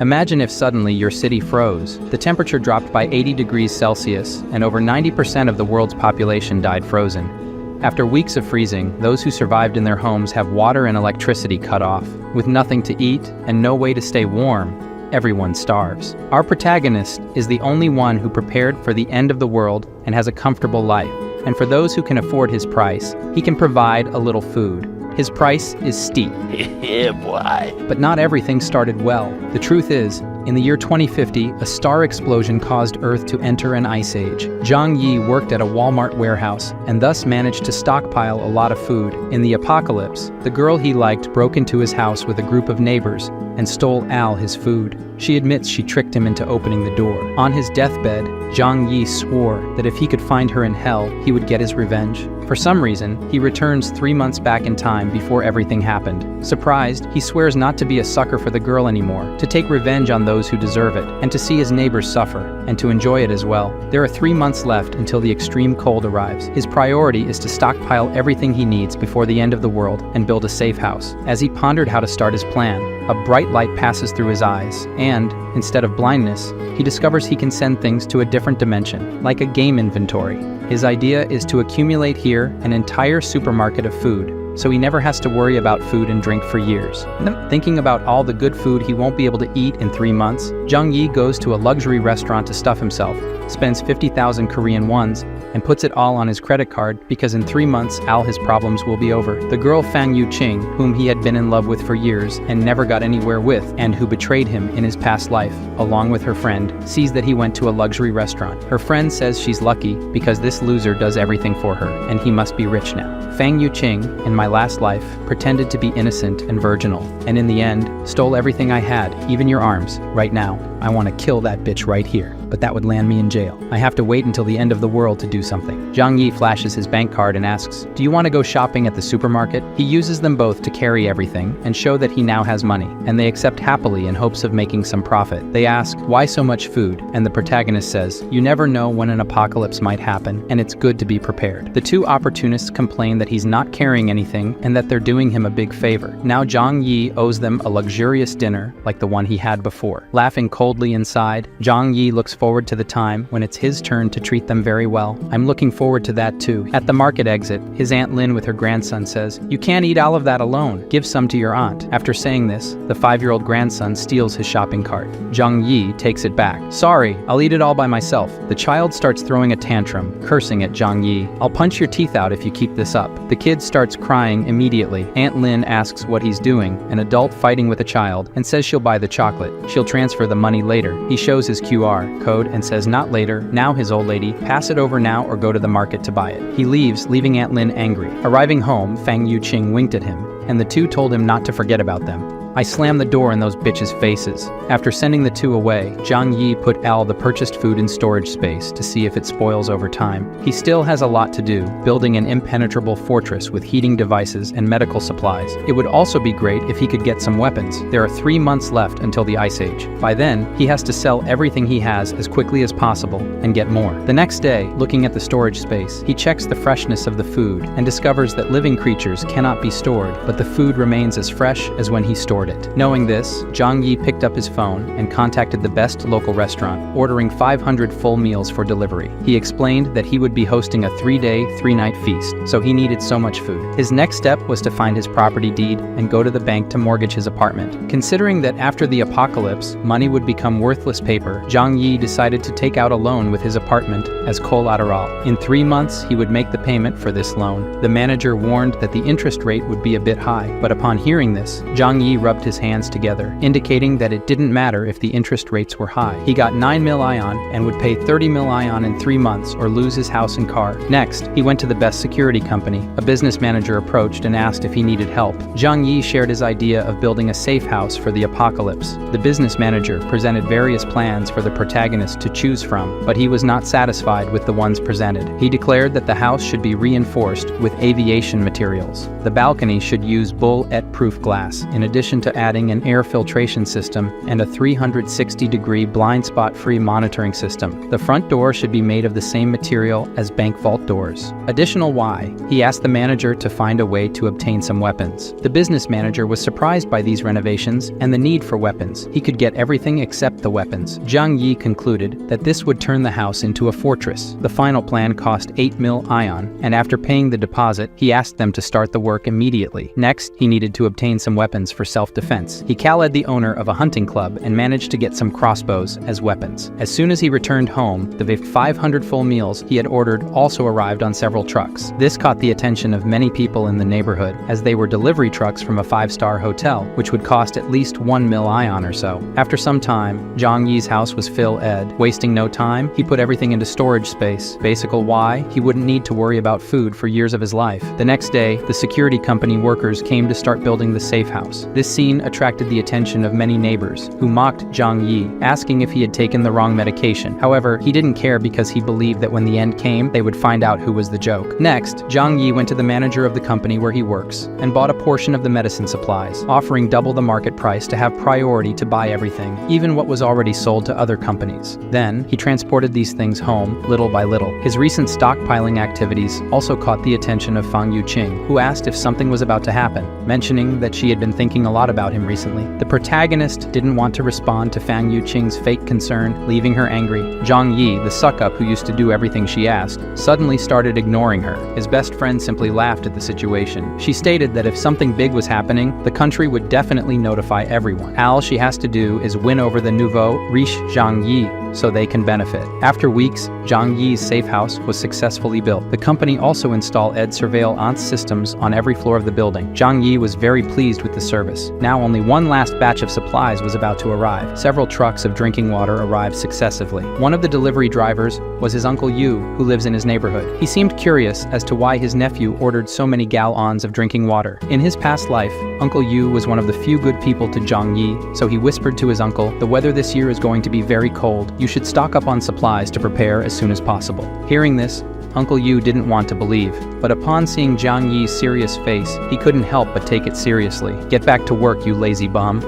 Imagine if suddenly your city froze. The temperature dropped by 80 degrees Celsius, and over 90% of the world's population died frozen. After weeks of freezing, those who survived in their homes have water and electricity cut off. With nothing to eat and no way to stay warm, everyone starves. Our protagonist is the only one who prepared for the end of the world and has a comfortable life. And for those who can afford his price, he can provide a little food. His price is steep. Yeah, boy. But not everything started well. The truth is, in the year 2050, a star explosion caused Earth to enter an ice age. Zhang Yi worked at a Walmart warehouse and thus managed to stockpile a lot of food. In the apocalypse, the girl he liked broke into his house with a group of neighbors and stole Al his food. She admits she tricked him into opening the door. On his deathbed, Zhang Yi swore that if he could find her in hell, he would get his revenge. For some reason, he returns 3 months back in time before everything happened. Surprised, he swears not to be a sucker for the girl anymore, to take revenge on those who deserve it, and to see his neighbors suffer, and to enjoy it as well. There are 3 months left until the extreme cold arrives. His priority is to stockpile everything he needs before the end of the world and build a safe house. As he pondered how to start his plan, a bright light passes through his eyes, and, instead of blindness, he discovers he can send things to a different dimension, like a game inventory. His idea is to accumulate here an entire supermarket of food, so he never has to worry about food and drink for years. Thinking about all the good food he won't be able to eat in 3 months, Zhang Yi goes to a luxury restaurant to stuff himself, spends 50,000 Korean wons, and puts it all on his credit card because in 3 months all his problems will be over. The girl Fang Yuqing, whom he had been in love with for years and never got anywhere with, and who betrayed him in his past life, along with her friend, sees that he went to a luxury restaurant. Her friend says she's lucky because this loser does everything for her, and he must be rich now. Fang Yuqing, in my last life, pretended to be innocent and virginal, and in the end, stole everything I had, even your arms. Right now, I want to kill that bitch right here, but that would land me in jail. I have to wait until the end of the world to do something. Zhang Yi flashes his bank card and asks, "Do you want to go shopping at the supermarket?" He uses them both to carry everything and show that he now has money, and they accept happily in hopes of making some profit. They ask, "Why so much food?" And the protagonist says, "You never know when an apocalypse might happen, and it's good to be prepared." The two opportunists complain that he's not carrying anything and that they're doing him a big favor. Now Zhang Yi owes them a luxurious dinner like the one he had before. Laughing coldly inside, Zhang Yi looks forward to the time when it's his turn to treat them very well. "I'm looking forward to that too." At the market exit, his Aunt Lin with her grandson says, "You can't eat all of that alone. Give some to your aunt." After saying this, the 5-year-old grandson steals his shopping cart. Zhang Yi takes it back. "Sorry, I'll eat it all by myself." The child starts throwing a tantrum, cursing at Zhang Yi. "I'll punch your teeth out if you keep this up." The kid starts crying immediately. Aunt Lin asks what he's doing, an adult fighting with a child, and says she'll buy the chocolate. She'll transfer the money later. He shows his QR code and says not later. Now his old lady, pass it over now or go to the market to buy it. He leaves, leaving Aunt Lin angry. Arriving home, Fang Yuqing winked at him, and the two told him not to forget about them. "I slammed the door in those bitches' faces." After sending the two away, Zhang Yi put Al the purchased food in storage space to see if it spoils over time. He still has a lot to do, building an impenetrable fortress with heating devices and medical supplies. It would also be great if he could get some weapons. There are 3 months left until the Ice Age. By then, he has to sell everything he has as quickly as possible and get more. The next day, looking at the storage space, he checks the freshness of the food and discovers that living creatures cannot be stored, but the food remains as fresh as when he stored it. Knowing this, Zhang Yi picked up his phone and contacted the best local restaurant, ordering 500 full meals for delivery. He explained that he would be hosting a 3-day, 3-night feast, so he needed so much food. His next step was to find his property deed and go to the bank to mortgage his apartment. Considering that after the apocalypse, money would become worthless paper, Zhang Yi decided to take out a loan with his apartment as collateral. In 3 months, he would make the payment for this loan. The manager warned that the interest rate would be a bit high, but upon hearing this, Zhang Yi rubbed his hands together, indicating that it didn't matter if the interest rates were high. He got 9 mil ion and would pay 30 mil ion in 3 months or lose his house and car. Next, he went to the best security company. A business manager approached and asked if he needed help. Zhang Yi shared his idea of building a safe house for the apocalypse. The business manager presented various plans for the protagonist to choose from, but he was not satisfied with the ones presented. He declared that the house should be reinforced with aviation materials. The balcony should use bullet-proof glass, in addition to adding an air filtration system and a 360-degree blind spot-free monitoring system. The front door should be made of the same material as bank vault doors. Additional why, he asked the manager to find a way to obtain some weapons. The business manager was surprised by these renovations and the need for weapons. He could get everything except the weapons. Zhang Yi concluded that this would turn the house into a fortress. The final plan cost 8 mil ion, and after paying the deposit, he asked them to start the work immediately. Next, he needed to obtain some weapons for self-defense. He called the owner of a hunting club and managed to get some crossbows as weapons. As soon as he returned home, the 500 full meals he had ordered also arrived on several trucks. This caught the attention of many people in the neighborhood, as they were delivery trucks from a 5-star hotel, which would cost at least 1 mil ion or so. After some time, Zhang Yi's house was filled. Wasting no time, he put everything into storage space. Basically why, he wouldn't need to worry about food for years of his life. The next day, the security company workers came to start building the safe house. This scene attracted the attention of many neighbors, who mocked Zhang Yi, asking if he had taken the wrong medication. However, he didn't care because he believed that when the end came, they would find out who was the joke. Next, Zhang Yi went to the manager of the company where he works and bought a portion of the medicine supplies, offering double the market price to have priority to buy everything, even what was already sold to other companies. Then, he transported these things home, little by little. His recent stockpiling activities also caught the attention of Fang Yuqing, who asked if something was about to happen, mentioning that she had been thinking a lot about him recently. The protagonist didn't want to respond to Fang Yuqing's fake concern, leaving her angry. Zhang Yi, the suck-up who used to do everything she asked, suddenly started ignoring her. His best friend simply laughed at the situation. She stated that if something big was happening, the country would definitely notify everyone. All she has to do is win over the nouveau riche Zhang Yi, so they can benefit. After weeks, Zhang Yi's safe house was successfully built. The company also installed surveillance systems on every floor of the building. Zhang Yi was very pleased with the service. Now only one last batch of supplies was about to arrive. Several trucks of drinking water arrived successively. One of the delivery drivers was his Uncle Yu, who lives in his neighborhood. He seemed curious as to why his nephew ordered so many gallons of drinking water. In his past life, Uncle Yu was one of the few good people to Zhang Yi, so he whispered to his uncle, "The weather this year is going to be very cold. You should stock up on supplies to prepare as soon as possible." Hearing this, Uncle Yu didn't want to believe, but upon seeing Zhang Yi's serious face, he couldn't help but take it seriously. "Get back to work, you lazy bum."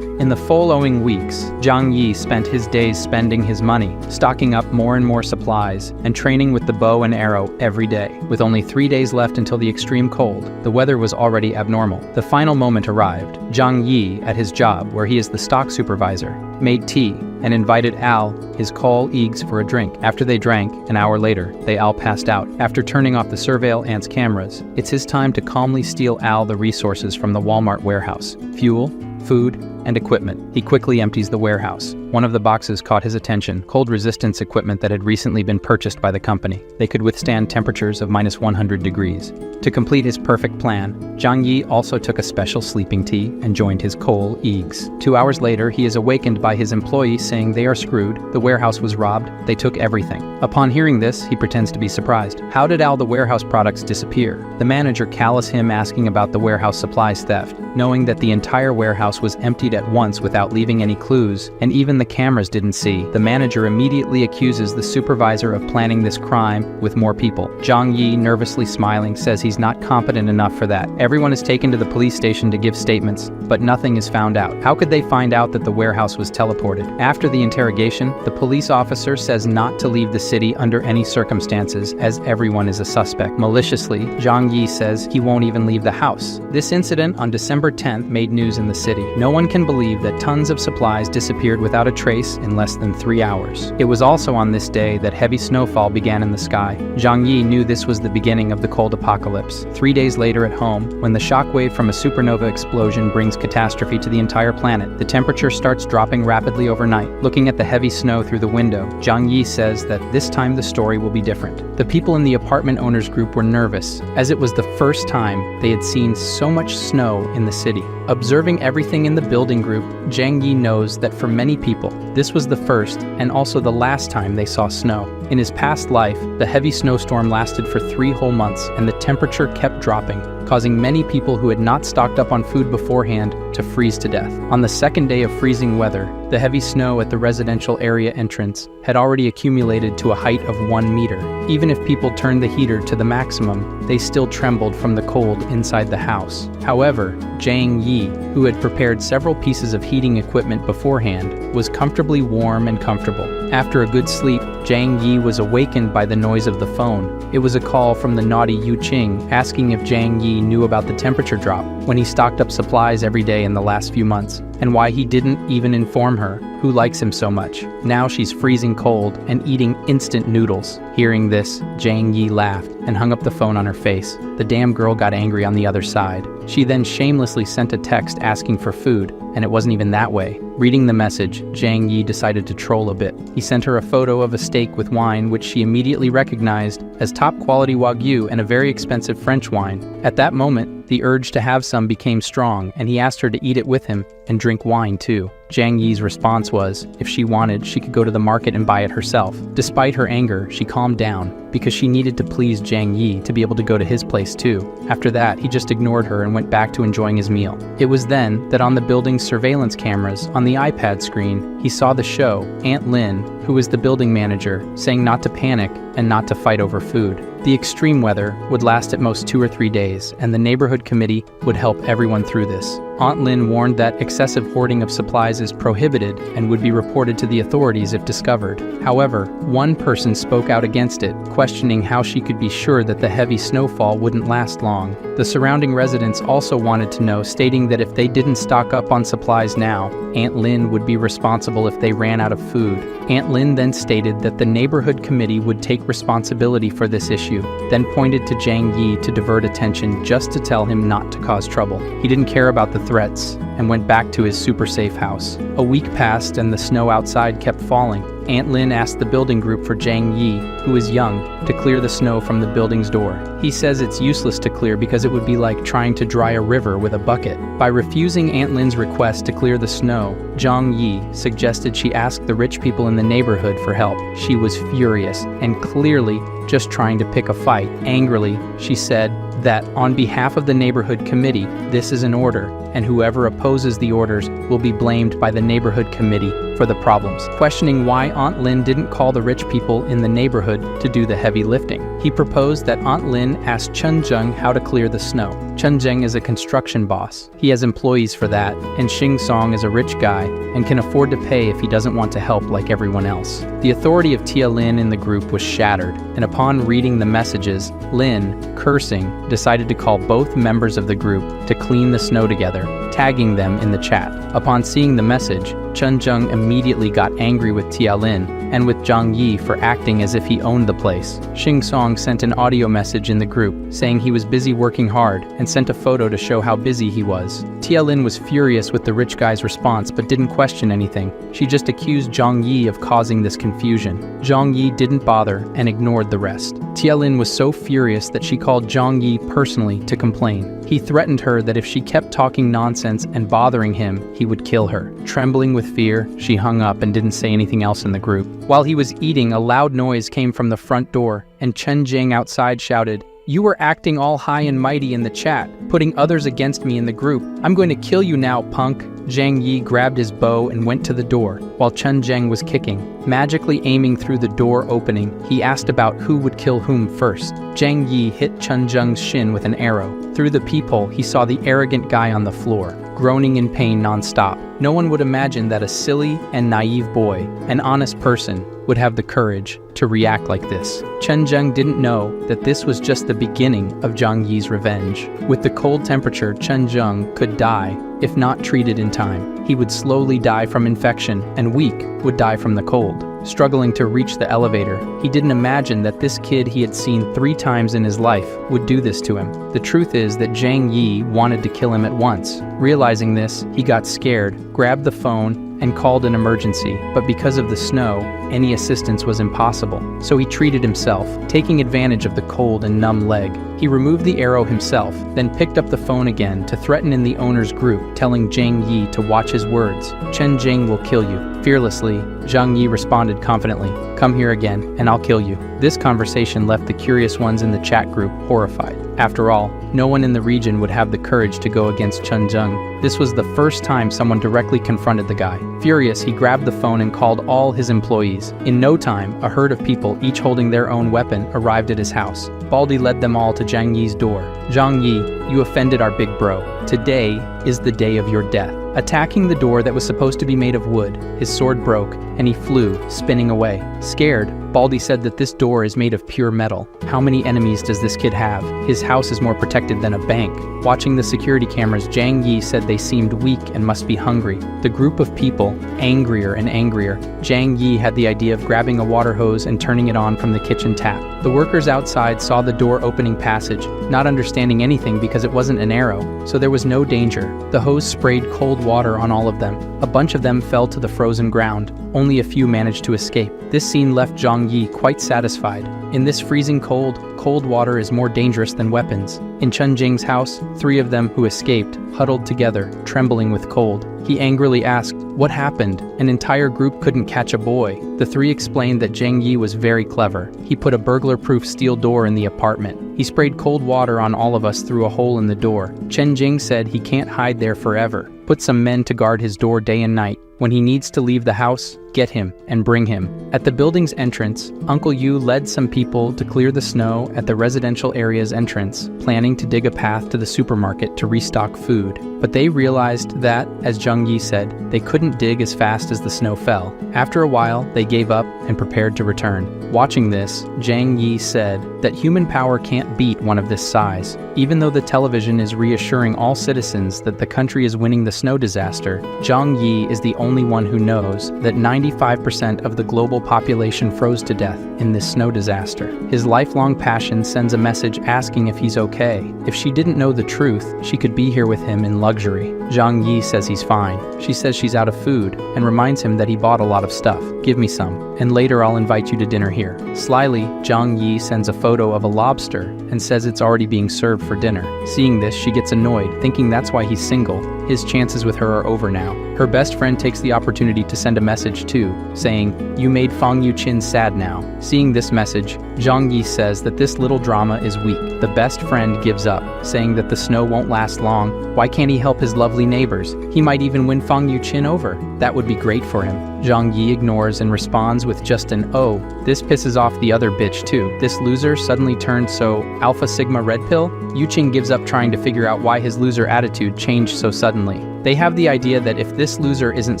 In the following weeks, Zhang Yi spent his days spending his money, stocking up more and more supplies, and training with the bow and arrow every day. With only 3 days left until the extreme cold, the weather was already abnormal. The final moment arrived. Zhang Yi, at his job, where he is the stock supervisor, made tea and invited Al, his colleagues, for a drink. After they drank, an hour later, they all passed out. After turning off the surveillance cameras, it's his time to calmly steal Al the resources from the Walmart warehouse: fuel, food, and equipment. He quickly empties the warehouse. One of the boxes caught his attention: cold resistance equipment that had recently been purchased by the company. They could withstand temperatures of -100 degrees. To complete his perfect plan, Zhang Yi also took a special sleeping tea and joined his colleagues. 2 hours later, he is awakened by his employees saying they are screwed, the warehouse was robbed, they took everything. Upon hearing this, he pretends to be surprised. How did all the warehouse products disappear? The manager calls him asking about the warehouse supplies theft. Knowing that the entire warehouse was emptied at once without leaving any clues, and even the cameras didn't see, the manager immediately accuses the supervisor of planning this crime with more people. Zhang Yi, nervously smiling, says he's not competent enough for that. Everyone is taken to the police station to give statements, but nothing is found out. How could they find out that the warehouse was teleported? After the interrogation, the police officer says not to leave the city under any circumstances, as everyone is a suspect. Maliciously, Zhang Yi says he won't even leave the house. This incident on December 10th made news in the city. No one can believe that tons of supplies disappeared without a trace in less than 3 hours. It was also on this day that heavy snowfall began in the sky. Zhang Yi knew this was the beginning of the cold apocalypse. 3 days later at home, when the shockwave from a supernova explosion brings catastrophe to the entire planet, the temperature starts dropping rapidly overnight. Looking at the heavy snow through the window, Zhang Yi says that this time the story will be different. The people in the apartment owners group were nervous, as it was the first time they had seen so much snow in the city. Observing everything in the building group, Zhang Yi knows that for many people, this was the first and also the last time they saw snow. In his past life, the heavy snowstorm lasted for 3 whole months and the temperature kept dropping. causing many people who had not stocked up on food beforehand to freeze to death. On the second day of freezing weather, the heavy snow at the residential area entrance had already accumulated to a height of 1 meter. Even if people turned the heater to the maximum, they still trembled from the cold inside the house. However, Zhang Yi, who had prepared several pieces of heating equipment beforehand, was comfortably warm and comfortable. After a good sleep, Zhang Yi was awakened by the noise of the phone. It was a call from the naughty Yu Qing asking if Zhang Yi knew about the temperature drop when he stocked up supplies every day in the last few months, and why he didn't even inform her, who likes him so much. Now she's freezing cold and eating instant noodles. Hearing this, Zhang Yi laughed and hung up the phone on her face. The damn girl got angry on the other side. She then shamelessly sent a text asking for food, and it wasn't even that way. Reading the message, Zhang Yi decided to troll a bit. He sent her a photo of a steak with wine, which she immediately recognized as top-quality Wagyu and a very expensive French wine. At that moment, the urge to have some became strong, and he asked her to eat it with him and drink wine too. Zhang Yi's response was, if she wanted, she could go to the market and buy it herself. Despite her anger, she calmed down because she needed to please Zhang Yi to be able to go to his place too. After that, he just ignored her and went back to enjoying his meal. It was then that on the building's surveillance cameras on the iPad screen, he saw the show, Aunt Lin, who was the building manager, saying not to panic and not to fight over food. The extreme weather would last at most 2 or 3 days, and the neighborhood committee would help everyone through this. Aunt Lin warned that excessive hoarding of supplies is prohibited and would be reported to the authorities if discovered. However, one person spoke out against it, questioning how she could be sure that the heavy snowfall wouldn't last long. The surrounding residents also wanted to know, stating that if they didn't stock up on supplies now, Aunt Lin would be responsible if they ran out of food. Aunt Lin then stated that the neighborhood committee would take responsibility for this issue, then pointed to Zhang Yi to divert attention just to tell him not to cause trouble. He didn't care about the threats and went back to his super safe house. A week passed and the snow outside kept falling. Aunt Lin asked the building group for Zhang Yi, who is young, to clear the snow from the building's door. He says it's useless to clear because it would be like trying to dry a river with a bucket. By refusing Aunt Lin's request to clear the snow, Zhang Yi suggested she ask the rich people in the neighborhood for help. She was furious and clearly just trying to pick a fight. Angrily, she said that on behalf of the neighborhood committee, this is an order, and whoever opposes the orders will be blamed by the neighborhood committee for the problems. Questioning why Aunt Lin didn't call the rich people in the neighborhood to do the heavy lifting, he proposed that Aunt Lin ask Chen Zheng how to clear the snow. Chen Zheng is a construction boss. He has employees for that, and Xing Song is a rich guy and can afford to pay if he doesn't want to help like everyone else. The authority of Tia Lin in the group was shattered, and upon reading the messages, Lin, cursing, decided to call both members of the group to clean the snow together, tagging them in the chat. Upon seeing the message, Chen Zheng immediately got angry with Tia Lin and with Zhang Yi for acting as if he owned the place. Xing Song sent an audio message in the group saying he was busy working hard and sent a photo to show how busy he was. Tia Lin was furious with the rich guy's response but didn't question anything. She just accused Zhang Yi of causing this confusion. Zhang Yi didn't bother and ignored the rest. Tia Lin was so furious that she called Zhang Yi personally to complain. He threatened her that if she kept talking nonsense and bothering him, he would kill her. Trembling with fear, she hung up and didn't say anything else in the group. While he was eating, a loud noise came from the front door, and Chen Zheng outside shouted, "You were acting all high and mighty in the chat, putting others against me in the group. I'm going to kill you now, punk." Zhang Yi grabbed his bow and went to the door, while Chen Zheng was kicking. Magically aiming through the door opening, he asked about who would kill whom first. Zhang Yi hit Chen Zheng's shin with an arrow. Through the peephole, he saw the arrogant guy on the floor, groaning in pain non-stop. No one would imagine that a silly and naive boy, an honest person, would have the courage to react like this. Chen Zheng didn't know that this was just the beginning of Zhang Yi's revenge. With the cold temperature, Chen Zheng could die if not treated in time. He would slowly die from infection, and weak would die from the cold. Struggling to reach the elevator, he didn't imagine that this kid he had seen 3 times in his life would do this to him. The truth is that Zhang Yi wanted to kill him at once. Realizing this, he got scared, grabbed the phone, and called an emergency, but because of the snow, any assistance was impossible. So he treated himself, taking advantage of the cold and numb leg. He removed the arrow himself, then picked up the phone again to threaten in the owner's group, telling Zhang Yi to watch his words. "Chen Zheng will kill you." Fearlessly, Zhang Yi responded confidently, "Come here again, and I'll kill you." This conversation left the curious ones in the chat group horrified. After all, no one in the region would have the courage to go against Chen Zheng. This was the first time someone directly confronted the guy. Furious, he grabbed the phone and called all his employees. In no time, a herd of people, each holding their own weapon, arrived at his house. Baldi led them all to Zhang Yi's door. "Zhang Yi, you offended our big bro. Today is the day of your death." Attacking the door that was supposed to be made of wood, his sword broke, and he flew, spinning away. Scared, Baldi said that this door is made of pure metal. How many enemies does this kid have? His house is more protected than a bank. Watching the security cameras, Zhang Yi said they seemed weak and must be hungry. The group of people, angrier and angrier, Zhang Yi had the idea of grabbing a water hose and turning it on from the kitchen tap. The workers outside saw the door opening passage, not understanding anything because it wasn't an arrow, so there was no danger. The hose sprayed cold water on all of them. A bunch of them fell to the frozen ground. Only a few managed to escape. This scene left Zhang Yi quite satisfied. In this freezing cold, cold water is more dangerous than weapons. In Chen Jing's house, 3 of them who escaped huddled together, trembling with cold. He angrily asked, "What happened?" An entire group couldn't catch a boy. The 3 explained that Zhang Yi was very clever. He put a burglar-proof steel door in the apartment. He sprayed cold water on all of us through a hole in the door. Chen Jing said he can't hide there forever. Put some men to guard his door day and night. When he needs to leave the house, get him and bring him. At the building's entrance, Uncle Yu led some people to clear the snow at the residential area's entrance, planning to dig a path to the supermarket to restock food. But they realized that, as Zhang Yi said, they couldn't dig as fast as the snow fell. After a while, they gave up and prepared to return. Watching this, Zhang Yi said that human power can't beat one of this size. Even though the television is reassuring all citizens that the country is winning the snow disaster, Zhang Yi is the only one who knows that 95% of the global population froze to death in this snow disaster. His lifelong passion sends a message asking if he's okay. If she didn't know the truth, she could be here with him in luxury. Zhang Yi says he's fine. She says she's out of food and reminds him that he bought a lot of stuff. "Give me some, and later I'll invite you to dinner here." Slyly, Zhang Yi sends a photo of a lobster and says it's already being served for dinner. Seeing this, she gets annoyed, thinking that's why he's single. His chances with her are over now. Her best friend takes the opportunity to send a message too, saying, "You made Fang Yuqin sad now." Seeing this message, Zhang Yi says that this little drama is weak. The best friend gives up, saying that the snow won't last long. Why can't he help his lovely neighbors? He might even win Fang Yuqin over. That would be great for him. Zhang Yi ignores and responds with just an "oh." This pisses off the other bitch too. This loser suddenly turned so Alpha Sigma Red Pill? Yuqin gives up trying to figure out why his loser attitude changed so suddenly. They have the idea that if this loser isn't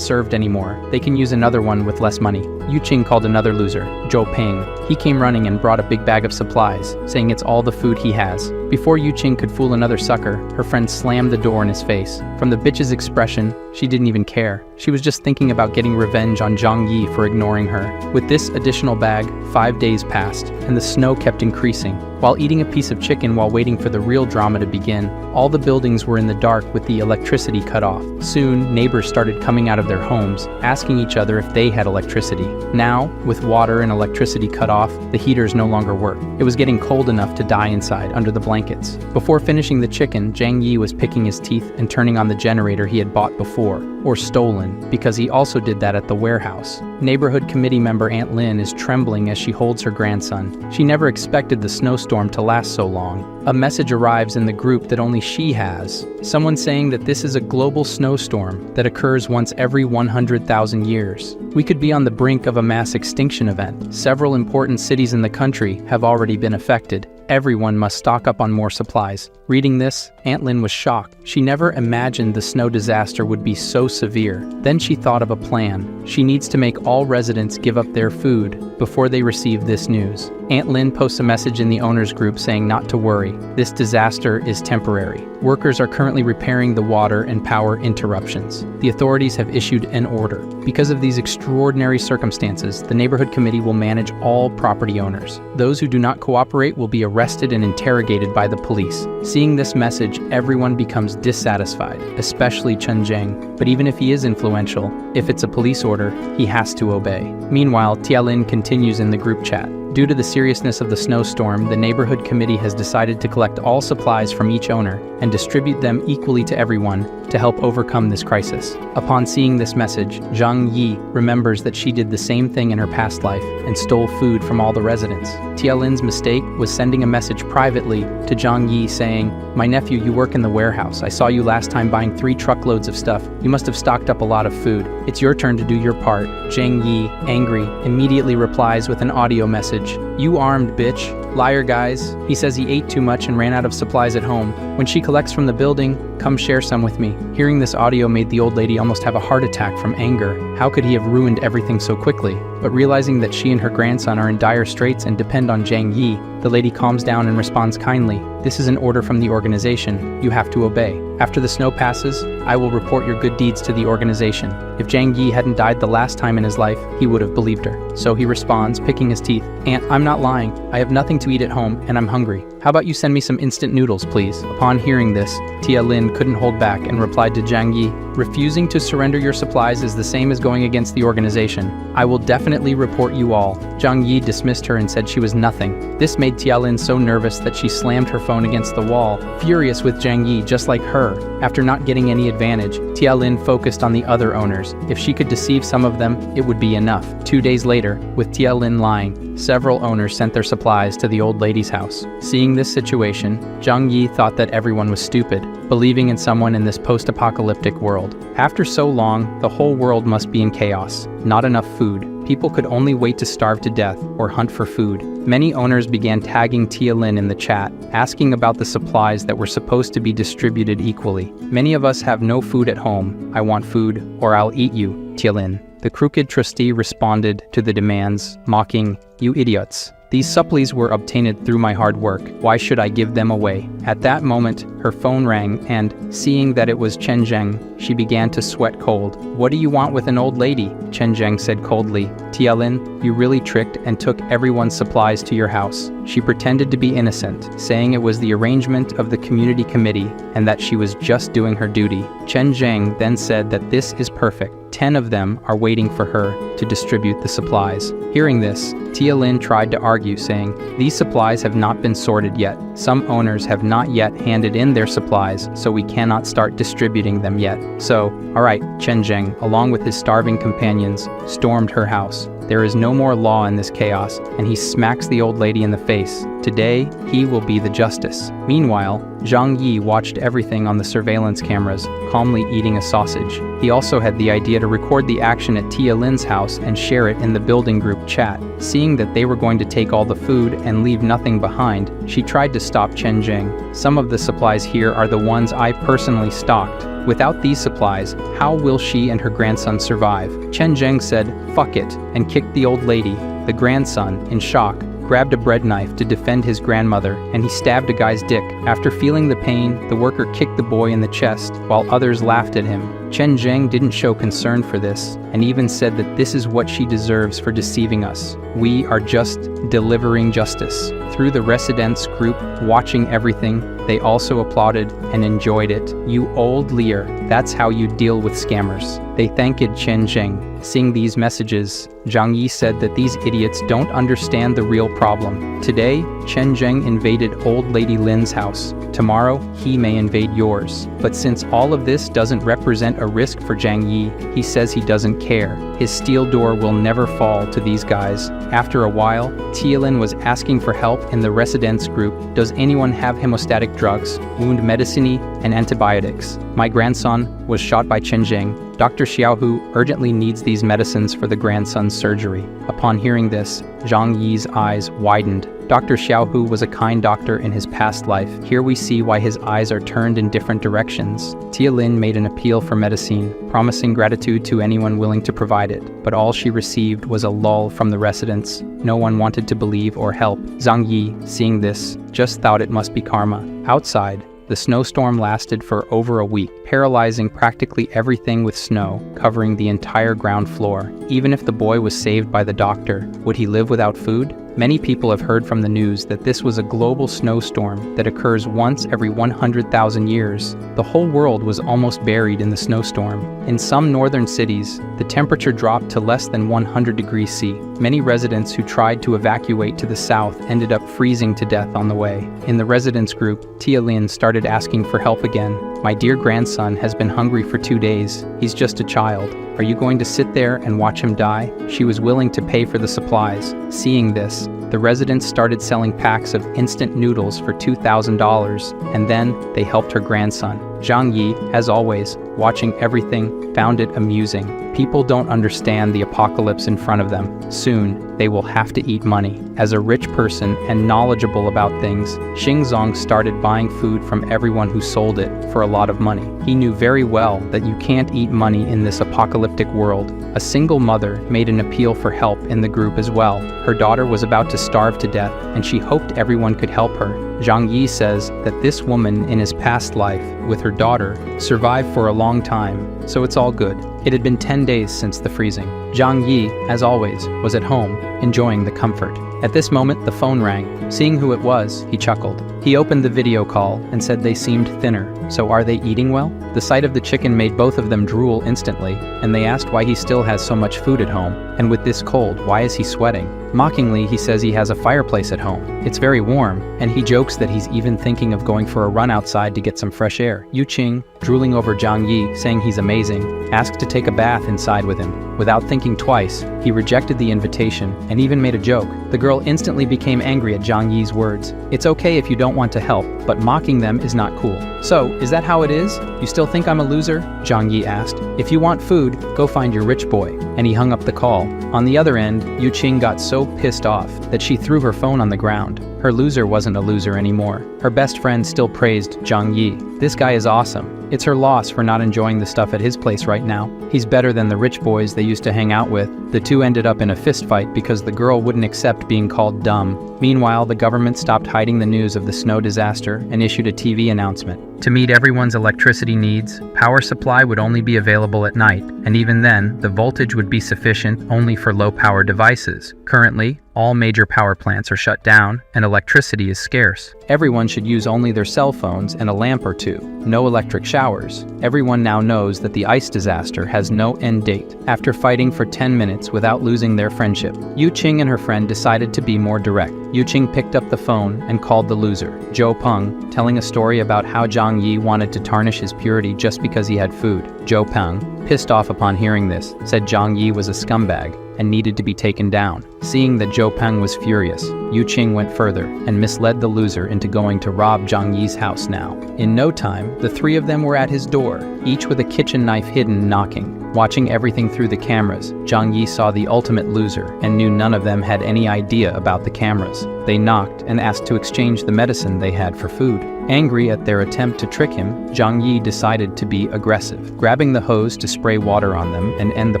served anymore, they can use another one with less money. Yuqin called another loser, Zhou Ping. He came running and brought a big bag of supplies, saying it's all the food he has. Before Yuqin could fool another sucker, her friend slammed the door in his face. From the bitch's expression, she didn't even care. She was just thinking about getting revenge on Zhang Yi for ignoring her. With this additional bag, 5 days passed, and the snow kept increasing. While eating a piece of chicken while waiting for the real drama to begin, all the buildings were in the dark with the electricity cut off. Soon, neighbors started coming out of their homes, asking each other if they had electricity. Now, with water and electricity cut off, the heaters no longer worked. It was getting cold enough to die inside under the blankets. Before finishing the chicken, Zhang Yi was picking his teeth and turning on the generator he had bought before, or stolen, because he also did that at the warehouse. Neighborhood committee member Aunt Lin is trembling as she holds her grandson. She never expected the snowstorm to last so long. A message arrives in the group that only she has. Someone saying that this is a global snowstorm that occurs once every 100,000 years. We could be on the brink of a mass extinction event. Several important cities in the country have already been affected. Everyone must stock up on more supplies. Reading this, Aunt Lin was shocked. She never imagined the snow disaster would be so severe. Then she thought of a plan. She needs to make all residents give up their food before they receive this news. Aunt Lin posts a message in the owners group saying not to worry. This disaster is temporary. Workers are currently repairing the water and power interruptions. The authorities have issued an order. Because of these extraordinary circumstances, the neighborhood committee will manage all property owners. Those who do not cooperate will be arrested and interrogated by the police. Seeing this message, everyone becomes dissatisfied, especially Chen Zheng. But even if he is influential, if it's a police order, he has to obey. Meanwhile, Tialin continues in the group chat. Due to the seriousness of the snowstorm, the neighborhood committee has decided to collect all supplies from each owner and distribute them equally to everyone to help overcome this crisis. Upon seeing this message, Zhang Yi remembers that she did the same thing in her past life and stole food from all the residents. Tia Lin's mistake was sending a message privately to Zhang Yi saying, "My nephew, you work in the warehouse. I saw you last time buying 3 truckloads of stuff. You must have stocked up a lot of food. It's your turn to do your part." Zhang Yi, angry, immediately replies with an audio message, "You armed, bitch. Liar, guys. He says he ate too much and ran out of supplies at home. When she collects from the building, come share some with me." Hearing this audio made the old lady almost have a heart attack from anger. How could he have ruined everything so quickly? But realizing that she and her grandson are in dire straits and depend on Zhang Yi, the lady calms down and responds kindly, "This is an order from the organization. You have to obey. After the snow passes, I will report your good deeds to the organization." If Zhang Yi hadn't died the last time in his life, he would have believed her. So he responds, picking his teeth, "Aunt, I'm not lying. I have nothing to eat at home, and I'm hungry. How about you send me some instant noodles, please?" Upon hearing this, Tia Lin couldn't hold back and replied to Zhang Yi, "Refusing to surrender your supplies is the same as going against the organization. I will definitely report you all." Zhang Yi dismissed her and said she was nothing. This made Tia Lin so nervous that she slammed her phone against the wall, furious with Zhang Yi just like her. After not getting any advantage, Tia Lin focused on the other owners. If she could deceive some of them, it would be enough. 2 days later, with Tia Lin lying, several owners sent their supplies to the old lady's house. Seeing this situation, Zhang Yi thought that everyone was stupid, believing in someone in this post-apocalyptic world. After so long, the whole world must be in chaos. Not enough food. People could only wait to starve to death or hunt for food. Many owners began tagging Tia Lin in the chat, asking about the supplies that were supposed to be distributed equally. "Many of us have no food at home. I want food, or I'll eat you, Tia Lin." The crooked trustee responded to the demands, mocking, "You idiots. These supplies were obtained through my hard work. Why should I give them away?" At that moment, her phone rang and, seeing that it was Chen Zheng, she began to sweat cold. "What do you want with an old lady?" Chen Zheng said coldly. "Tia Lin, you really tricked and took everyone's supplies to your house." She pretended to be innocent, saying it was the arrangement of the community committee and that she was just doing her duty. Chen Zheng then said that this is perfect. 10 of them are waiting for her to distribute the supplies. Hearing this, Tia Lin tried to argue, saying, "These supplies have not been sorted yet. Some owners have not yet handed in their supplies, so we cannot start distributing them yet. So, alright," Chen Zheng, along with his starving companions, stormed her house. There is no more law in this chaos, and he smacks the old lady in the face. Today, he will be the justice. Meanwhile, Zhang Yi watched everything on the surveillance cameras, calmly eating a sausage. He also had the idea to record the action at Tia Lin's house and share it in the building group chat. Seeing that they were going to take all the food and leave nothing behind, she tried to stop Chen Zheng. "Some of the supplies here are the ones I personally stocked. Without these supplies, how will she and her grandson survive?" Chen Zheng said, "Fuck it," and kicked the old lady. The grandson, in shock, grabbed a bread knife to defend his grandmother, and he stabbed a guy's dick. After feeling the pain, the worker kicked the boy in the chest, while others laughed at him. Chen Zheng didn't show concern for this, and even said that this is what she deserves for deceiving us. "We are just delivering justice." Through the residents group, watching everything, they also applauded and enjoyed it. "You old liar, that's how you deal with scammers." They thanked Chen Zheng. Seeing these messages, Zhang Yi said that these idiots don't understand the real problem. Today, Chen Zheng invaded old lady Lin's house. Tomorrow, he may invade yours. But since all of this doesn't represent a risk for Zhang Yi, he says he doesn't care. His steel door will never fall to these guys. After a while, Tia Lin was asking for help in the residents group. "Does anyone have hemostatic drugs, wound medicine, and antibiotics? My grandson was shot by Chen Zheng. Dr. Xiaohu urgently needs these medicines for the grandson's surgery." Upon hearing this, Zhang Yi's eyes widened. Dr. Xiaohu was a kind doctor in his past life. Here we see why his eyes are turned in different directions. Tia Lin made an appeal for medicine, promising gratitude to anyone willing to provide it. But all she received was a lull from the residents. No one wanted to believe or help. Zhang Yi, seeing this, just thought it must be karma. Outside, the snowstorm lasted for over a week, paralyzing practically everything with snow, covering the entire ground floor. Even if the boy was saved by the doctor, would he live without food? Many people have heard from the news that this was a global snowstorm that occurs once every 100,000 years. The whole world was almost buried in the snowstorm. In some northern cities, the temperature dropped to less than 100 degrees C. Many residents who tried to evacuate to the south ended up freezing to death on the way. In the residents group, Tia Lin started asking for help again. "My dear grandson has been hungry for 2 days. He's just a child. Are you going to sit there and watch him die?" She was willing to pay for the supplies. Seeing this, the residents started selling packs of instant noodles for $2,000, and then they helped her grandson. Zhang Yi, as always, watching everything, found it amusing. People don't understand the apocalypse in front of them. Soon, they will have to eat money. As a rich person and knowledgeable about things, Xingzong started buying food from everyone who sold it for a lot of money. He knew very well that you can't eat money in this apocalyptic world. A single mother made an appeal for help in the group as well. Her daughter was about to starve to death, and she hoped everyone could help her. Zhang Yi says that this woman in his past life, with her daughter, survived for a long time, so it's all good. It had been 10 days since the freezing. Zhang Yi, as always, was at home, enjoying the comfort. At this moment, the phone rang. Seeing who it was, he chuckled. He opened the video call and said they seemed thinner. So are they eating well? The sight of the chicken made both of them drool instantly, and they asked why he still has so much food at home. And with this cold, why is he sweating? Mockingly, he says he has a fireplace at home. It's very warm, and he jokes that he's even thinking of going for a run outside to get some fresh air. Yu Qing, drooling over Zhang Yi, saying he's amazing, asked to take a bath inside with him. Without thinking twice, he rejected the invitation and even made a joke. The girl instantly became angry at Zhang Yi's words. It's okay if you don't want to help, but mocking them is not cool. So, is that how it is? You still think I'm a loser? Zhang Yi asked. If you want food, go find your rich boy. And he hung up the call. On the other end, Yu Qing got so pissed off that she threw her phone on the ground. Her loser wasn't a loser anymore. Her best friend still praised Zhang Yi. This guy is awesome. It's her loss for not enjoying the stuff at his place right now. He's better than the rich boys they used to hang out with. The two ended up in a fist fight because the girl wouldn't accept being called dumb. Meanwhile, the government stopped hiding the news of the snow disaster and issued a TV announcement. To meet everyone's electricity needs, power supply would only be available at night, and even then, the voltage would be sufficient only for low-power devices. Currently, all major power plants are shut down, and electricity is scarce. Everyone should use only their cell phones and a lamp or two. No electric showers. Everyone now knows that the ice disaster has no end date. After fighting for 10 minutes without losing their friendship, Yu Qing and her friend decided to be more direct. Yu Qing picked up the phone and called the loser, Zhou Peng, telling a story about how Zhang Yi wanted to tarnish his purity just because he had food. Zhou Peng, pissed off upon hearing this, said Zhang Yi was a scumbag and needed to be taken down. Seeing that Zhou Peng was furious, Yu Qing went further and misled the loser into going to rob Zhang Yi's house now. In no time, the three of them were at his door, each with a kitchen knife hidden, knocking. Watching everything through the cameras, Zhang Yi saw the ultimate loser and knew none of them had any idea about the cameras. They knocked and asked to exchange the medicine they had for food. Angry at their attempt to trick him, Zhang Yi decided to be aggressive, grabbing the hose to spray water on them and end the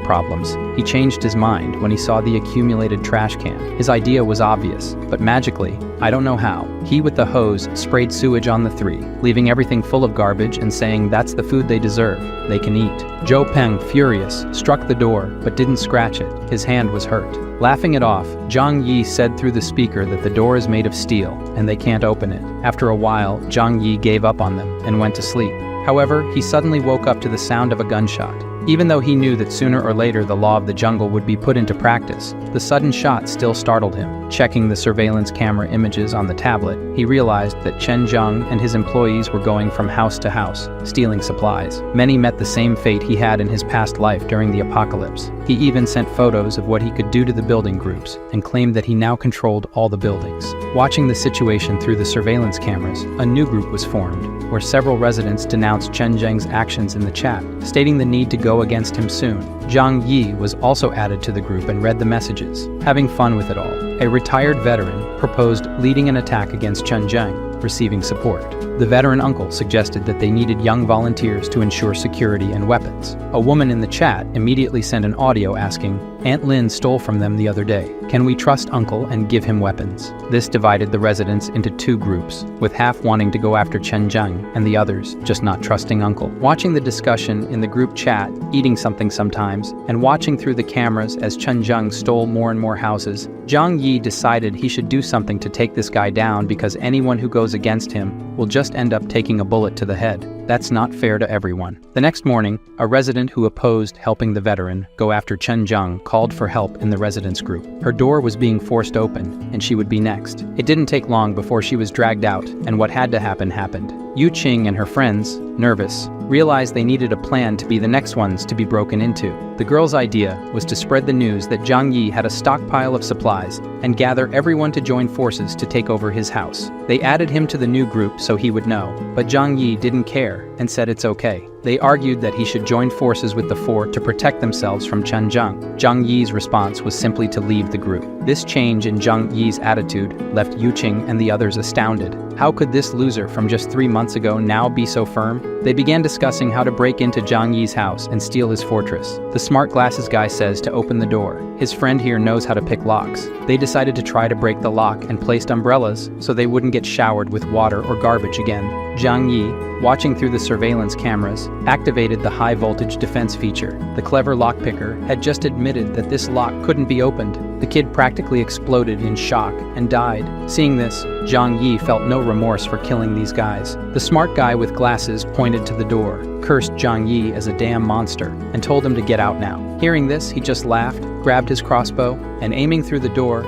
problems. He changed his mind when he saw the accumulated trash can. His idea was obvious, but magically, I don't know how, he with the hose sprayed sewage on the three, leaving everything full of garbage and saying that's the food they deserve, they can eat. Zhou Peng, furious, struck the door, but didn't scratch it. His hand was hurt. Laughing it off, Zhang Yi said through the speaker that the door is made of steel, and they can't open it. After a while, Zhang Yi gave up on them and went to sleep. However, he suddenly woke up to the sound of a gunshot. Even though he knew that sooner or later the law of the jungle would be put into practice, the sudden shot still startled him. Checking the surveillance camera images on the tablet, he realized that Chen Zhang and his employees were going from house to house, stealing supplies. Many met the same fate he had in his past life during the apocalypse. He even sent photos of what he could do to the building groups, and claimed that he now controlled all the buildings. Watching the situation through the surveillance cameras, a new group was formed, where several residents denounced Chen Zhang's actions in the chat, stating the need to go against him soon. Zhang Yi was also added to the group and read the messages. Having fun with it all, a retired veteran proposed leading an attack against Chen Zhang. receiving support. The veteran uncle suggested that they needed young volunteers to ensure security and weapons. A woman in the chat immediately sent an audio asking, "Aunt Lynn stole from them the other day. Can we trust Uncle and give him weapons?" This divided the residents into two groups, with half wanting to go after Chen Zheng and the others just not trusting Uncle. Watching the discussion in the group chat, eating something sometimes, and watching through the cameras as Chen Zheng stole more and more houses, Zhang Yi decided he should do something to take this guy down because anyone who goes against him will just end up taking a bullet to the head. That's not fair to everyone. The next morning, a resident who opposed helping the veteran go after Chen Zheng called for help in the residents group. Her door was being forced open, and she would be next. It didn't take long before she was dragged out, and what had to happen happened. Yu Qing and her friends, nervous, realized they needed a plan to be the next ones to be broken into. The girl's idea was to spread the news that Zhang Yi had a stockpile of supplies and gather everyone to join forces to take over his house. They added him to the new group so he would know, but Zhang Yi didn't care and said it's okay. They argued that he should join forces with the four to protect themselves from Chen Zheng. Zhang Yi's response was simply to leave the group. This change in Zhang Yi's attitude left Yu Qing and the others astounded. How could this loser from just 3 months ago now be so firm? They began discussing how to break into Zhang Yi's house and steal his fortress. The smart glasses guy says to open the door. His friend here knows how to pick locks. They decided to try to break the lock and placed umbrellas so they wouldn't get showered with water or garbage again. Zhang Yi, watching through the surveillance cameras, activated the high-voltage defense feature. The clever lockpicker had just admitted that this lock couldn't be opened. The kid practically exploded in shock and died. Seeing this, Zhang Yi felt no remorse for killing these guys. The smart guy with glasses pointed to the door, cursed Zhang Yi as a damn monster, and told him to get out now. Hearing this, he just laughed, grabbed his crossbow, and aiming through the door,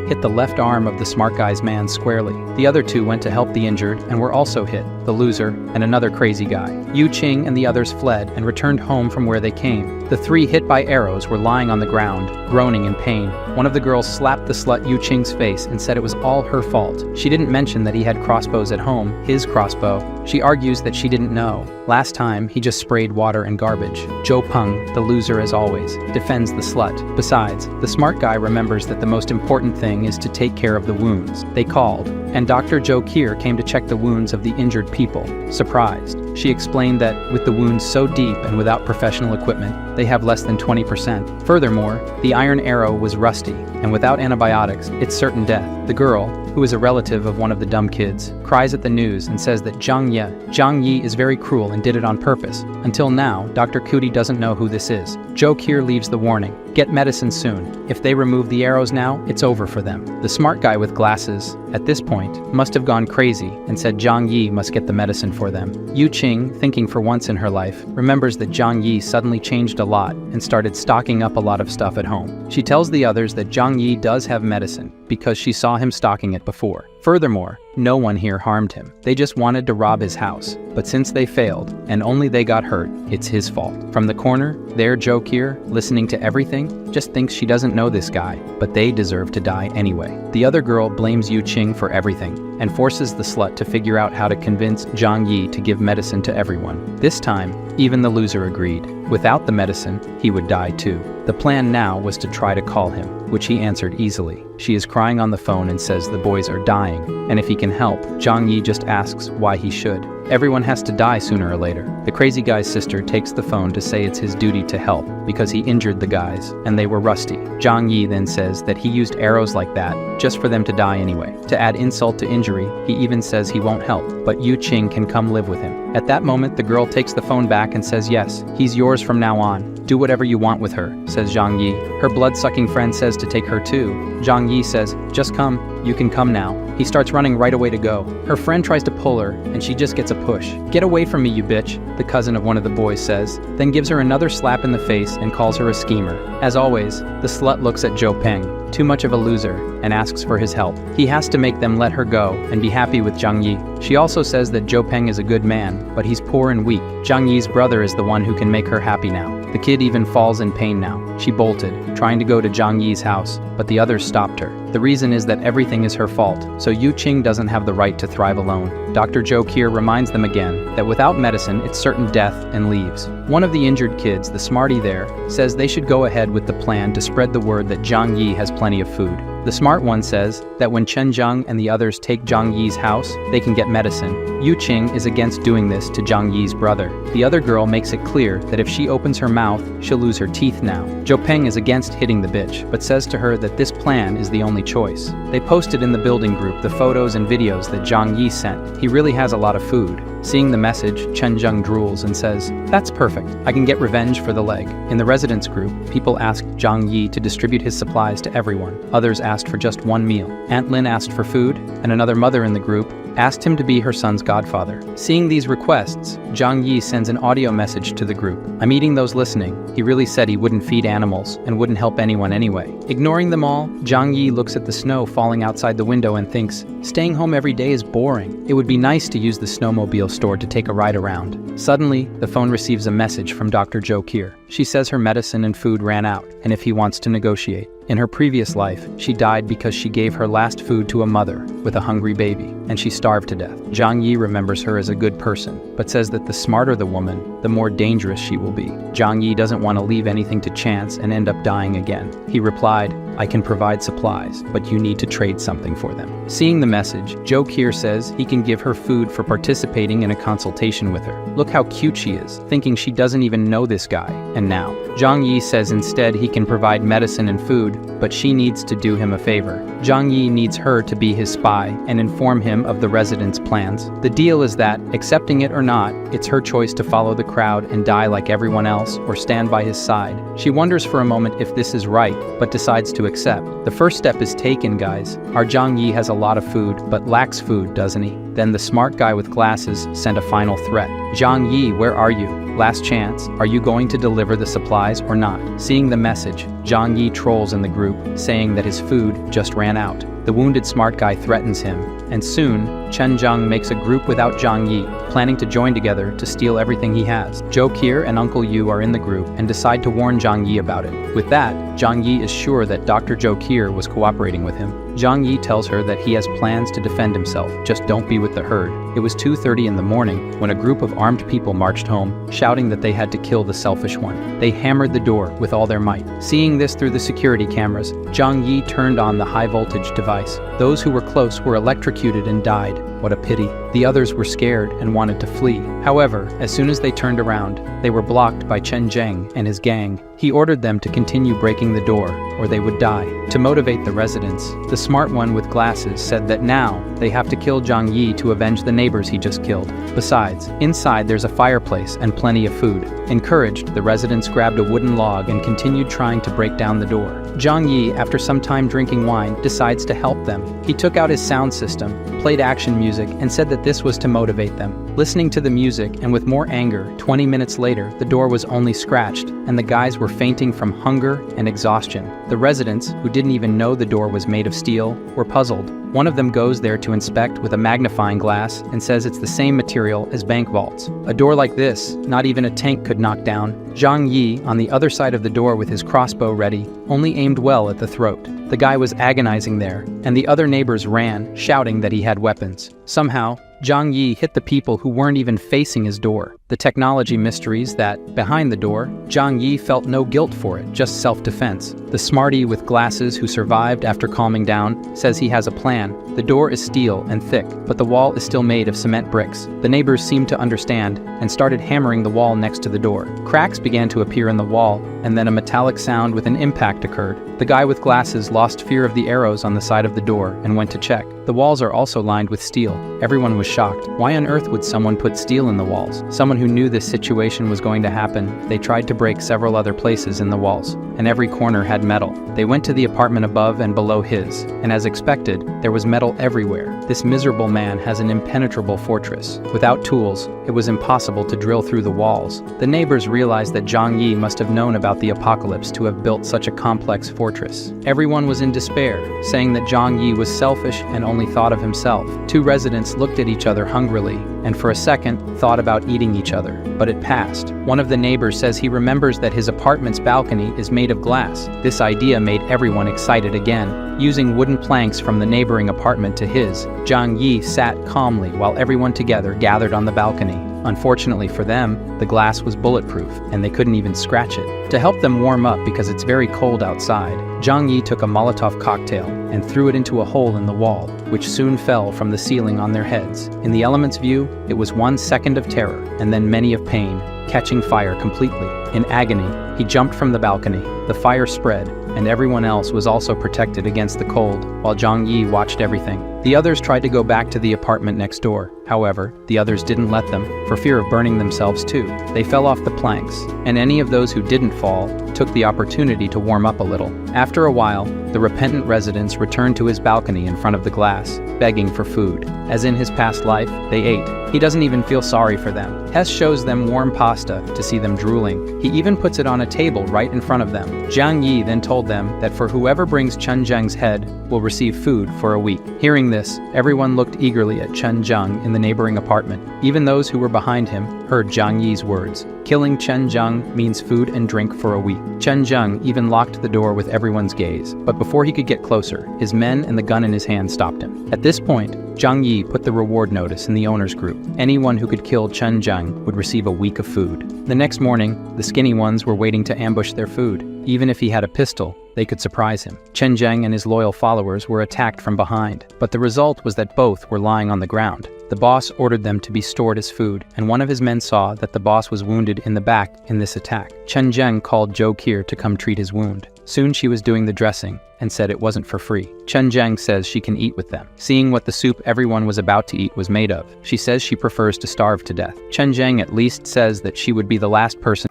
hit the left arm of the smart guy's man squarely. The other two went to help the injured and were also hit, the loser and another crazy guy. Yu Qing and the others fled and returned home from where they came. The three hit by arrows were lying on the ground, groaning in pain. One of the girls slapped the slut Yu Qing's face and said it was all her fault. She didn't mention that he had crossbows at home, his crossbow. She argues that she didn't know. Last time, he just sprayed water and garbage. Zhou Peng, the loser as always, defends the slut. Besides, the smart guy remembers that the most important thing is to take care of the wounds. They called, and Dr. Zhou Kier came to check the wounds of the injured people. Surprised, she explained that with the wounds so deep and without professional equipment, they have less than 20%. Furthermore, the iron arrow was rusty, and without antibiotics, it's certain death. The girl, who is a relative of one of the dumb kids, cries at the news and says that Zhang Yi is very cruel and did it on purpose. Until now, Dr. Kuti doesn't know who this is. Zhou Kier leaves the warning. Get medicine soon. If they remove the arrows now, it's over for them. The smart guy with glasses, at this point, must have gone crazy and said Zhang Yi must get the medicine for them. Yu Qing, thinking for once in her life, remembers that Zhang Yi suddenly changed a lot and started stocking up a lot of stuff at home. She tells the others that Zhang Yi does have medicine because she saw him stocking it before. Furthermore, no one here harmed him. They just wanted to rob his house. But since they failed, and only they got hurt, it's his fault. From the corner, there Zhou Kier, listening to everything, just thinks she doesn't know this guy, but they deserve to die anyway. The other girl blames Yu Qing for everything, and forces the slut to figure out how to convince Zhang Yi to give medicine to everyone. This time, even the loser agreed. Without the medicine, he would die too. The plan now was to try to call him, which he answered easily. She is crying on the phone and says the boys are dying, and if he can help, Zhang Yi just asks why he should. Everyone has to die sooner or later. The crazy guy's sister takes the phone to say it's his duty to help because he injured the guys and they were rusty. Zhang Yi then says that he used arrows like that just for them to die anyway. To add insult to injury, he even says he won't help, but Yu Qing can come live with him. At that moment, the girl takes the phone back and says yes, he's yours from now on. Do whatever you want with her, says Zhang Yi. Her blood-sucking friend says to take her too. Zhang Yi says, just come, you can come now. He starts running right away to go. Her friend tries to pull her, and she just gets a push. Get away from me, you bitch, the cousin of one of the boys says, then gives her another slap in the face and calls her a schemer. As always, the slut looks at Zhou Peng, too much of a loser, and asks for his help. He has to make them let her go and be happy with Zhang Yi. She also says that Zhou Peng is a good man, but he's poor and weak. Zhang Yi's brother is the one who can make her happy now. The kid even falls in pain now. She bolted, trying to go to Zhang Yi's house, but the others stopped her. The reason is that everything is her fault, so Yu Qing doesn't have the right to thrive alone. Dr. Zhou Kier reminds them again that without medicine, it's certain death and leaves. One of the injured kids, the smarty there, says they should go ahead with the plan to spread the word that Zhang Yi has plenty of food. The smart one says that when Chen Zheng and the others take Zhang Yi's house, they can get medicine. Yu Qing is against doing this to Zhang Yi's brother. The other girl makes it clear that if she opens her mouth, she'll lose her teeth now. Zhou Peng is against hitting the bitch, but says to her that this plan is the only choice. They posted in the building group the photos and videos that Zhang Yi sent. He really has a lot of food. Seeing the message, Chen Zheng drools and says, "That's perfect. I can get revenge for the leg." In the residence group, people asked Zhang Yi to distribute his supplies to everyone. Others asked for just one meal. Aunt Lin asked for food, and another mother in the group asked him to be her son's godfather. Seeing these requests, Zhang Yi sends an audio message to the group. "I'm eating those listening. He really said he wouldn't feed animals and wouldn't help anyone anyway." Ignoring them all, Zhang Yi looks at the snow falling outside the window and thinks, "Staying home every day is boring. It would be nice to use the snowmobile store to take a ride around." Suddenly, the phone receives a message from Dr. Zhou Qi. She says her medicine and food ran out, and if he wants to negotiate. In her previous life, she died because she gave her last food to a mother with a hungry baby, and she starved to death. Zhang Yi remembers her as a good person, but says that the smarter the woman, the more dangerous she will be. Zhang Yi doesn't want to leave anything to chance and end up dying again. He replied, "I can provide supplies, but you need to trade something for them." Seeing the message, Zhou Qi says he can give her food for participating in a consultation with her. Look how cute she is, thinking she doesn't even know this guy. And now, Zhang Yi says instead he can provide medicine and food, but she needs to do him a favor. Zhang Yi needs her to be his spy and inform him of the residents' plans. The deal is that, accepting it or not, it's her choice to follow the crowd and die like everyone else or stand by his side. She wonders for a moment if this is right, but decides to accept. The first step is taken, guys. Our Zhang Yi has a lot of food, but lacks food, doesn't he? Then the smart guy with glasses sent a final threat. "Zhang Yi, where are you? Last chance. Are you going to deliver the supplies or not?" Seeing the message, Zhang Yi trolls in the group, saying that his food just ran out. The wounded smart guy threatens him, and soon, Chen Zheng makes a group without Zhang Yi, planning to join together to steal everything he has. Zhou Qi and Uncle Yu are in the group and decide to warn Zhang Yi about it. With that, Zhang Yi is sure that Dr. Zhou Qi was cooperating with him. Zhang Yi tells her that he has plans to defend himself, just don't be with the herd. It was 2:30 in the morning when a group of armed people marched home, shouting that they had to kill the selfish one. They hammered the door with all their might. Seeing this through the security cameras, Zhang Yi turned on the high-voltage device. Those who were close were electrocuted and died. What a pity. The others were scared and wanted to flee. However, as soon as they turned around, they were blocked by Chen Zheng and his gang. He ordered them to continue breaking the door, or they would die. To motivate the residents, the smart one with glasses said that now they have to kill Zhang Yi to avenge the neighbors he just killed. Besides, inside there's a fireplace and plenty of food. Encouraged, the residents grabbed a wooden log and continued trying to break down the door. Zhang Yi, after some time drinking wine, decides to help them. He took out his sound system, played action music, and said that this was to motivate them. Listening to the music, and with more anger, 20 minutes later, the door was only scratched, and the guys were fainting from hunger and exhaustion. The residents, who didn't even know the door was made of steel, were puzzled. One of them goes there to inspect with a magnifying glass and says it's the same material as bank vaults. A door like this, not even a tank could knock down. Zhang Yi, on the other side of the door with his crossbow ready, only aimed well at the throat. The guy was agonizing there, and the other neighbors ran, shouting that he had weapons. Somehow, Zhang Yi hit the people who weren't even facing his door. The technology mysteries that, behind the door, Zhang Yi felt no guilt for it, just self-defense. The smarty with glasses who survived after calming down says he has a plan. The door is steel and thick, but the wall is still made of cement bricks. The neighbors seemed to understand and started hammering the wall next to the door. Cracks began to appear in the wall, and then a metallic sound with an impact occurred. The guy with glasses lost fear of the arrows on the side of the door and went to check. The walls are also lined with steel. Everyone was shocked. Why on earth would someone put steel in the walls? Someone who knew this situation was going to happen, they tried to break several other places in the walls, and every corner had metal. They went to the apartment above and below his, and as expected, there was metal everywhere. This miserable man has an impenetrable fortress. Without tools, it was impossible to drill through the walls. The neighbors realized that Zhang Yi must have known about the apocalypse to have built such a complex fortress. Everyone was in despair, saying that Zhang Yi was selfish and only thought of himself. Two residents looked at each other hungrily, and for a second, thought about eating each other. But it passed. One of the neighbors says he remembers that his apartment's balcony is made of glass. This idea made everyone excited again. Using wooden planks from the neighboring apartment to his, Zhang Yi sat calmly while everyone together gathered on the balcony. Unfortunately for them, the glass was bulletproof, and they couldn't even scratch it. To help them warm up because it's very cold outside, Zhang Yi took a Molotov cocktail and threw it into a hole in the wall, which soon fell from the ceiling on their heads. In the element's view, it was 1 second of terror, and then many of pain, catching fire completely. In agony, he jumped from the balcony. The fire spread, and everyone else was also protected against the cold, while Zhang Yi watched everything. The others tried to go back to the apartment next door. However, the others didn't let them, for fear of burning themselves too. They fell off the planks, and any of those who didn't fall took the opportunity to warm up a little. After a while, the repentant resident returned to his balcony in front of the glass, begging for food. As in his past life, they ate. He doesn't even feel sorry for them. Hess shows them warm pasta to see them drooling. He even puts it on a table right in front of them. Zhang Yi then told them that for whoever brings Chen Zheng's head will receive food for a week. Hearing this, everyone looked eagerly at Chen Zheng in the neighboring apartment. Even those who were behind him heard Zhang Yi's words. Killing Chen Zheng means food and drink for a week. Chen Zheng even locked the door with everyone's gaze, but before he could get closer, his men and the gun in his hand stopped him. At this point, Zhang Yi put the reward notice in the owner's group. Anyone who could kill Chen Zheng would receive a week of food. The next morning, the skinny ones were waiting to ambush their food. Even if he had a pistol, they could surprise him. Chen Zheng and his loyal followers were attacked from behind, but the result was that both were lying on the ground. The boss ordered them to be stored as food, and one of his men saw that the boss was wounded in the back in this attack. Chen Zheng called Zhou Qi to come treat his wound. Soon she was doing the dressing and said it wasn't for free. Chen Zheng says she can eat with them. Seeing what the soup everyone was about to eat was made of, she says she prefers to starve to death. Chen Zheng at least says that she would be the last person.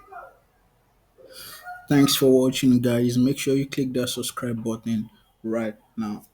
Thanks for watching, guys. Make sure you click that subscribe button right now.